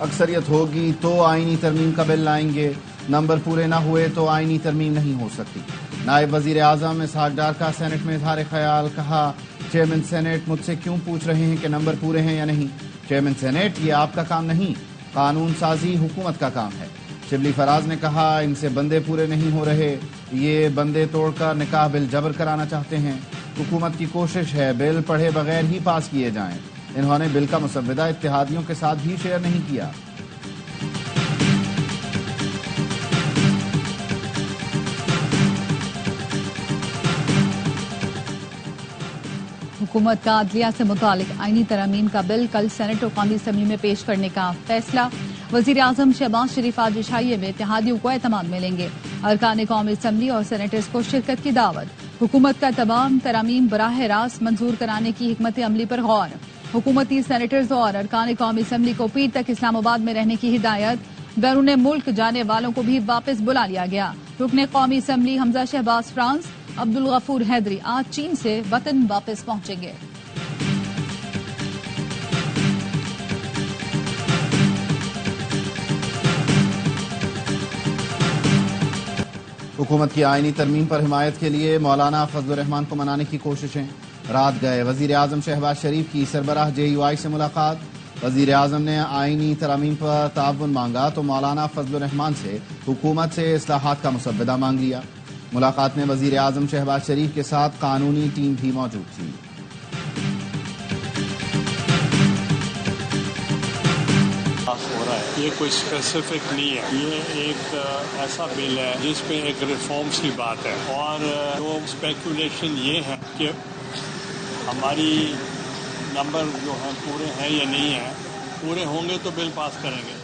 اکثریت ہوگی تو آئینی ترمیم کا بل لائیں گے، نمبر پورے نہ ہوئے تو آئینی ترمیم نہیں ہو سکتی۔ نائب وزیر اعظم اسحاق ڈار کا سینٹ میں اظہار خیال، کہا چیئرمین سینٹ مجھ سے کیوں پوچھ رہے ہیں کہ نمبر پورے ہیں یا نہیں؟ چیئرمین سینٹ یہ آپ کا کام نہیں، قانون سازی حکومت کا کام ہے۔ شبلی فراز نے کہا ان سے بندے پورے نہیں ہو رہے، یہ بندے توڑ کر نکاح بل جبر کرانا چاہتے ہیں۔ حکومت کی کوشش ہے بل پڑھے بغیر ہی پاس کیے جائیں۔ انہوں نے بل کا مسودہ اتحادیوں کے ساتھ بھی شیئر نہیں کیا۔ حکومت کا عدلیہ سے متعلق آئینی ترامیم کا بل کل سینٹ اور قومی اسمبلی میں پیش کرنے کا فیصلہ۔ وزیر اعظم شہباز شریف آج عشائیے میں اتحادیوں کو اعتماد ملیں گے۔ ارکان قومی اسمبلی اور سینیٹرز کو شرکت کی دعوت۔ حکومت کا تمام ترامیم براہ راست منظور کرانے کی حکمت عملی پر غور۔ حکومتی سینیٹرز اور ارکان قومی اسمبلی کو پیر تک اسلام آباد میں رہنے کی ہدایت۔ بیرون ملک جانے والوں کو بھی واپس بلا لیا گیا۔ رکن قومی اسمبلی حمزہ شہباز فرانس عبدالغفور حیدری آج چین سے وطن واپس پہنچیں گے۔ حکومت کی آئینی ترمیم پر حمایت کے لیے مولانا فضل الرحمان کو منانے کی کوششیں۔ رات گئے وزیر اعظم شہباز شریف کی سربراہ JUI سے ملاقات۔ وزیر اعظم نے آئینی ترامیم پر تعاون مانگا تو مولانا فضل الرحمان سے حکومت سے اصلاحات کا مسودہ مانگ لیا۔ ملاقات میں وزیر اعظم شہباز شریف کے ساتھ قانونی ٹیم بھی موجود تھی۔ ہو رہا ہے یہ کوئی اسپیسیفک نہیں ہے، یہ ایک ایسا بل ہے جس میں ایک ریفارمز کی بات ہے، اور جو اسپیکولیشن یہ ہے کہ ہماری نمبر جو ہیں پورے ہیں یا نہیں ہیں، پورے ہوں گے تو بل پاس کریں گے۔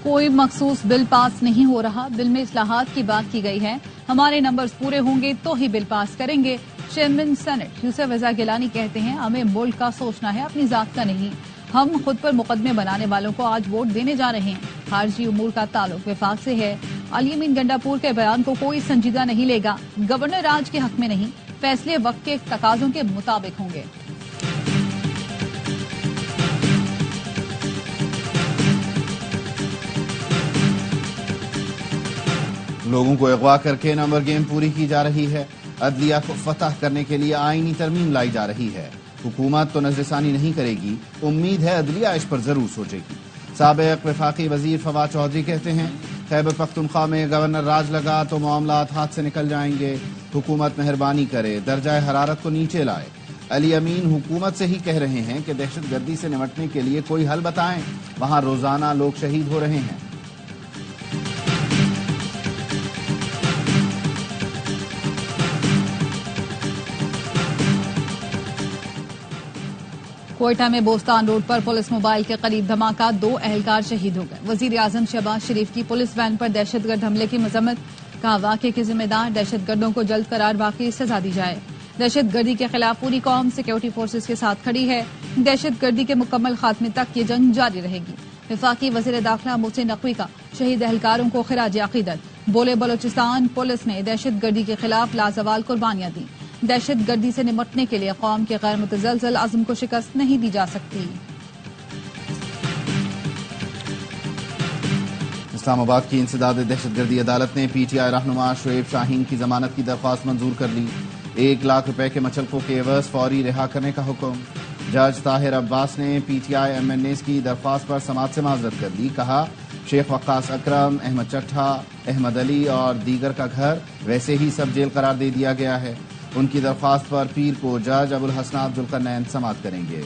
کوئی مخصوص بل پاس نہیں ہو رہا، بل میں اصلاحات کی بات کی گئی ہے، ہمارے نمبرز پورے ہوں گے تو ہی بل پاس کریں گے۔ چیئرمین سینٹ یوسف رضا گیلانی کہتے ہیں ہمیں ملک کا سوچنا ہے، اپنی ذات کا نہیں۔ ہم خود پر مقدمے بنانے والوں کو آج ووٹ دینے جا رہے ہیں۔ خارجی امور کا تعلق وفاق سے ہے۔ علی امین گنڈاپور کے بیان کو کوئی سنجیدہ نہیں لے گا، گورنر راج کے حق میں نہیں، فیصلے وقت کے تقاضوں کے مطابق ہوں گے۔ لوگوں کو اغوا کر کے نمبر گیم پوری کی جا رہی ہے۔ عدلیہ کو فتح کرنے کے لیے آئینی ترمیم لائی جا رہی ہے۔ حکومت تو نظر ثانی نہیں کرے گی، امید ہے عدلیہ اس پر ضرور سوچے گی۔ سابق وفاقی وزیر فواد چودھری کہتے ہیں خیبر پختونخوا میں گورنر راج لگا تو معاملات ہاتھ سے نکل جائیں گے، حکومت مہربانی کرے درجہ حرارت کو نیچے لائے۔ علی امین حکومت سے ہی کہہ رہے ہیں کہ دہشت گردی سے نمٹنے کے لیے کوئی حل بتائیں، وہاں روزانہ لوگ شہید ہو رہے ہیں۔ کوئٹہ میں بوستان روڈ پر پولیس موبائل کے قریب دھماکہ، 2 اہلکار شہید ہو گئے۔ وزیر اعظم شہباز شریف کی پولیس وین پر دہشت گرد حملے کی مذمت، کہا واقعے کے ذمہ دار دہشت گردوں کو جلد قرار واقعی سزا دی جائے۔ دہشت گردی کے خلاف پوری قوم سیکورٹی فورسز کے ساتھ کھڑی ہے، دہشت گردی کے مکمل خاتمے تک یہ جنگ جاری رہے گی۔ وفاقی وزیر داخلہ محسن نقوی کا شہید اہلکاروں کو خراج عقیدت، بولے بلوچستان پولیس نے دہشت گردی کے خلاف لازوال قربانیاں دی، دہشت گردی سے نمٹنے کے لیے قوم کے غیر متزلزل عزم کو شکست نہیں دی جا سکتی۔ اسلام آباد کی انسداد دہشت گردی عدالت نے PTI رہنما شعیب شاہین کی ضمانت کی درخواست منظور کر لی۔ 1 لاکھ روپے کے مچلقوں کے عوض فوری رہا کرنے کا حکم۔ جج طاہر عباس نے PTI MNAs کی درخواست پر سماعت سے معذرت کر لی، کہا شیخ وقاص اکرم، احمد چٹھا، احمد علی اور دیگر کا گھر ویسے ہی سب جیل قرار دے دیا گیا ہے۔ ان کی درخواست پر پیر کو جج ابوالحسن ذوالقرنین سماعت کریں گے۔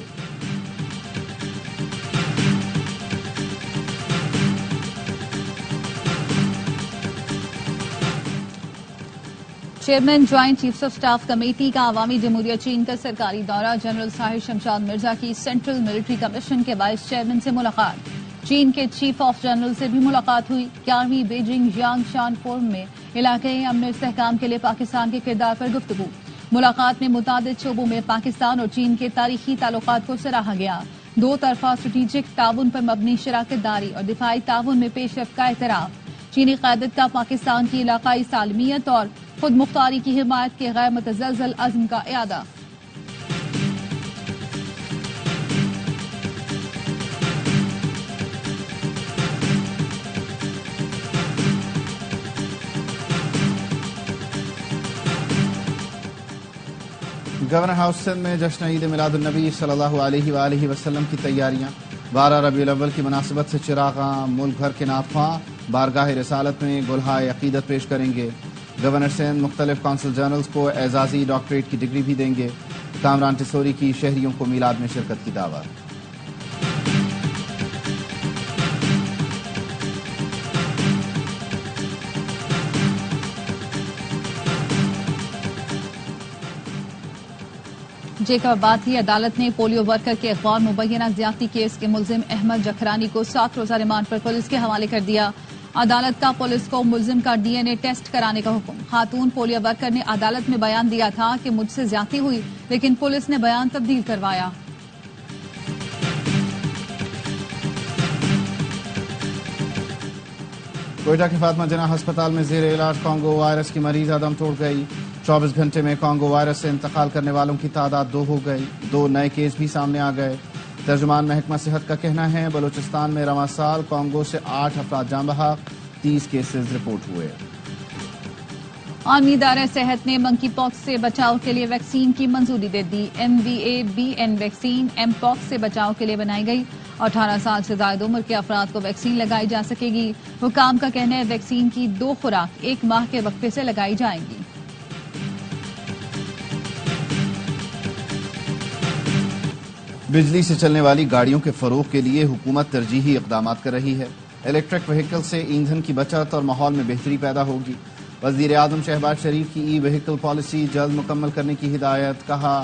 Chairman joint chiefs of staff committee کا عوامی جمہوریہ چین کا سرکاری دورہ، جنرل طاہر شمشاد مرزا کی سینٹرل ملٹری کمیشن کے وائس چیئرمین سے ملاقات۔ چین کے چیف آف جنرل سے بھی ملاقات ہوئی۔ 11ویں بیجنگ یانگ شان فورم میں علاقائی امن و استحکام کے لیے پاکستان کے کردار پر گفتگو۔ ملاقات میں متعدد شعبوں میں پاکستان اور چین کے تاریخی تعلقات کو سراہا گیا۔ 2 طرفہ اسٹریٹجک تعاون پر مبنی شراکت داری اور دفاعی تعاون میں پیش رفت کا اعتراف۔ چینی قیادت کا پاکستان کی علاقائی سالمیت اور خود مختاری کی حمایت کے غیر متزلزل عزم کا اعادہ۔ گورنر ہاؤس سندھ میں جشن عید میلاد النبی صلی اللہ علیہ وآلہ وسلم کی تیاریاں 12 ربیع الاول کی مناسبت سے چراغاں ملک بھر کے نعت خواں بارگاہ رسالت میں گلہائے عقیدت پیش کریں گے۔ گورنر سندھ مختلف کونسل جنرلز کو اعزازی ڈاکٹریٹ کی ڈگری بھی دیں گے۔ کامران ٹسوری کی شہریوں کو میلاد میں شرکت کی دعوت۔ جیکب آبادی عدالت نے پولیو ورکر کے غیر مبینہ زیادتی کیس کے ملزم احمد جکھرانی کو 7 روزہ ریمانڈ پر پولیس کے حوالے کر دیا۔ عدالت کا پولیس کو ملزم کا ڈی این اے ٹیسٹ کرانے کا حکم۔ خاتون پولیو ورکر نے عدالت میں بیان دیا تھا کہ مجھ سے زیادتی ہوئی، لیکن پولیس نے بیان تبدیل کروایا۔ کوئٹہ کے فاطمہ جناح ہسپتال میں زیر علاج کانگو وائرس کی مریض دم توڑ گئی۔ 24 گھنٹے میں کانگو وائرس سے انتقال کرنے والوں کی تعداد 2 ہو گئی۔ 2 نئے کیس بھی سامنے آ گئے۔ ترجمان محکمہ صحت کا کہنا ہے بلوچستان میں رواں سال کانگو سے 8 افراد جاں بحق، 30 کیسز رپورٹ ہوئے۔ عالمی ادارہ صحت نے منکی پاکس سے بچاؤ کے لیے ویکسین کی منظوری دے دی۔ MVA-BN ویکسین ایم پاکس سے بچاؤ کے لیے بنائی گئی۔ 18 سال سے زائد عمر کے افراد کو ویکسین لگائی جا سکے گی۔ حکام کا کہنا ہے ویکسین کی 2 خوراک 1 ماہ کے وقفے سے لگائی جائیں گی۔ بجلی سے چلنے والی گاڑیوں کے فروغ کے لیے حکومت ترجیحی اقدامات کر رہی ہے۔ الیکٹرک وہیکل سے ایندھن کی بچت اور ماحول میں بہتری پیدا ہوگی۔ وزیر اعظم شہباز شریف کی ای وہیکل پالیسی جلد مکمل کرنے کی ہدایت۔ کہا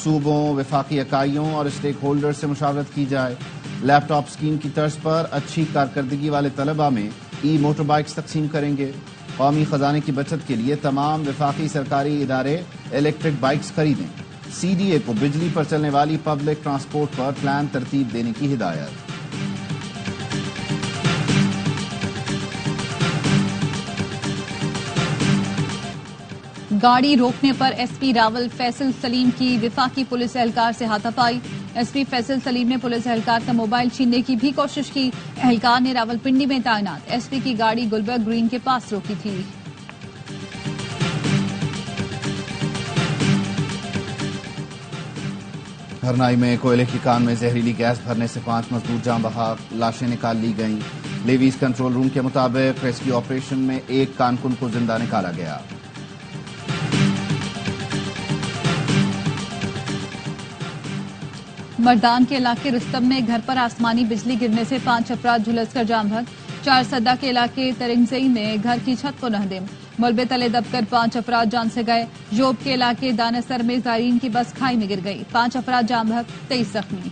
صوبوں، وفاقی اکائیوں اور اسٹیک ہولڈر سے مشاورت کی جائے۔ لیپ ٹاپ اسکیم کی طرز پر اچھی کارکردگی والے طلباء میں ای موٹر بائکس تقسیم کریں گے۔ قومی خزانے کی بچت کے لیے تمام وفاقی سرکاری ادارے الیکٹرک بائکس خریدیں۔ CDA کو بجلی پر چلنے والی پبلک ٹرانسپورٹ پر پلان ترتیب دینے کی ہدایت۔ گاڑی روکنے پر ایس پی راول فیصل سلیم کی وفاقی پولیس اہلکار سے ہاتھا پائی۔ ایس پی فیصل سلیم نے پولیس اہلکار کا موبائل چھیننے کی بھی کوشش کی۔ اہلکار نے راول پنڈی میں تعینات ایس پی کی گاڑی گلبرگ گرین کے پاس روکی تھی۔ ہرنائی میں کوئلے کی کان میں زہریلی گیس بھرنے سے 5 مزدور جاں بحق، لاشیں نکال لی گئیں۔ لیویز کنٹرول روم کے مطابق ریسکیو آپریشن میں 1 کارکن کو زندہ نکالا گیا۔ مردان کے علاقے رستم میں گھر پر آسمانی بجلی گرنے سے 5 افراد جھلس کر جاں بحق۔ 4 سدہ کے علاقے ترنگزئی میں گھر کی چھت کو نہدم، ملبے تلے دب کر 5 افراد جان سے گئے۔ جوب کے علاقے دانسر میں زائرین کی بس کھائی میں گر گئی، 5 افراد جاں بحق، 23 زخمی۔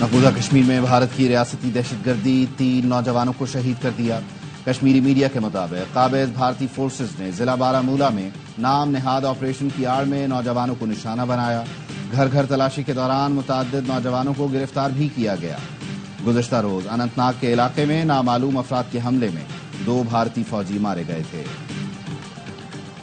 مقبوضہ کشمیر میں بھارت کی ریاستی دہشت گردی 3 نوجوانوں کو شہید کر دیا۔ کشمیری میڈیا کے مطابق قابض بھارتی فورسز نے ضلع بارامولہ میں نام نہاد آپریشن کی آڑ میں نوجوانوں کو نشانہ بنایا۔ گھر گھر تلاشی کے دوران متعدد نوجوانوں کو گرفتار بھی کیا گیا۔ گزشتہ روز اننت ناگ کے علاقے میں نامعلوم افراد کے حملے میں 2 بھارتی فوجی مارے گئے تھے۔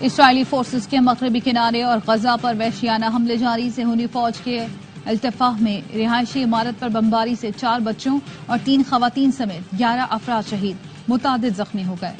اسرائیلی فورسز کے مغربی کنارے اور غزہ پر وحشیانہ حملے جاری۔ صہیونی فوج کے التفاح میں رہائشی عمارت پر بمباری سے 4 بچوں اور 3 خواتین سمیت 11 افراد شہید، متعدد زخمی ہو گئے۔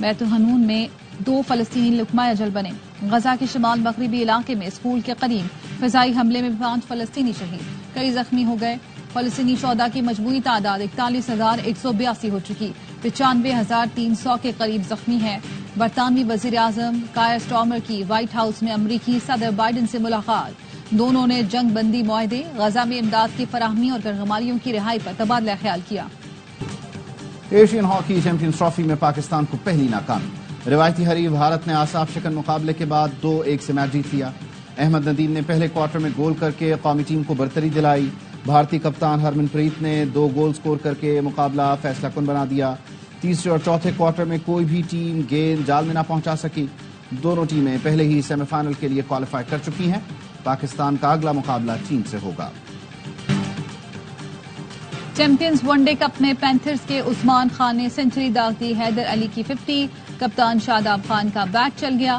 بیت الحنون میں 2 فلسطینی لقمہ اجل بنے۔ غزہ کے شمال مغربی علاقے میں اسکول کے قریب فضائی حملے میں 5 فلسطینی شہید، کئی زخمی ہو گئے۔ فلسطینی شہداء کی مجموعی تعداد 41,182 ہو چکی، 95,300 کے قریب زخمی ہیں۔ برطانوی وزیر اعظم کائر سٹارمر کی وائٹ ہاؤس میں امریکی صدر بائیڈن سے ملاقات۔ دونوں نے جنگ بندی معاہدے، غزہ میں امداد کی فراہمی اور غیرممالیوں کی رہائی پر تبادلہ خیال کیا۔ ایشین ہاکی چیمپئنز ٹرافی میں پاکستان کو پہلی ناکامی۔ روایتی حریف بھارت نے آصاف شکن مقابلے کے بعد 2-1 سے میچ جیت لیا۔ احمد ندیم نے پہلے کوارٹر میں گول کر کے قومی ٹیم کو برتری دلائی۔ بھارتی کپتان ہرمن پریت نے 2 گول سکور کر کے مقابلہ فیصلہ کن بنا دیا۔ تیسرے اور چوتھے کوارٹر میں کوئی بھی ٹیم گیند جال میں نہ پہنچا سکی۔ دونوں ٹیمیں پہلے ہی سیمی فائنل کے لیے کوالیفائی کر چکی ہیں۔ پاکستان کا اگلا مقابلہ چین سے ہوگا۔ چیمپئنز ون ڈے کپ میں پینتھرز کے عثمان خان نے سنچری داغ دی، حیدر علی کی 50، کپتان شاداب خان کا بیٹ چل گیا۔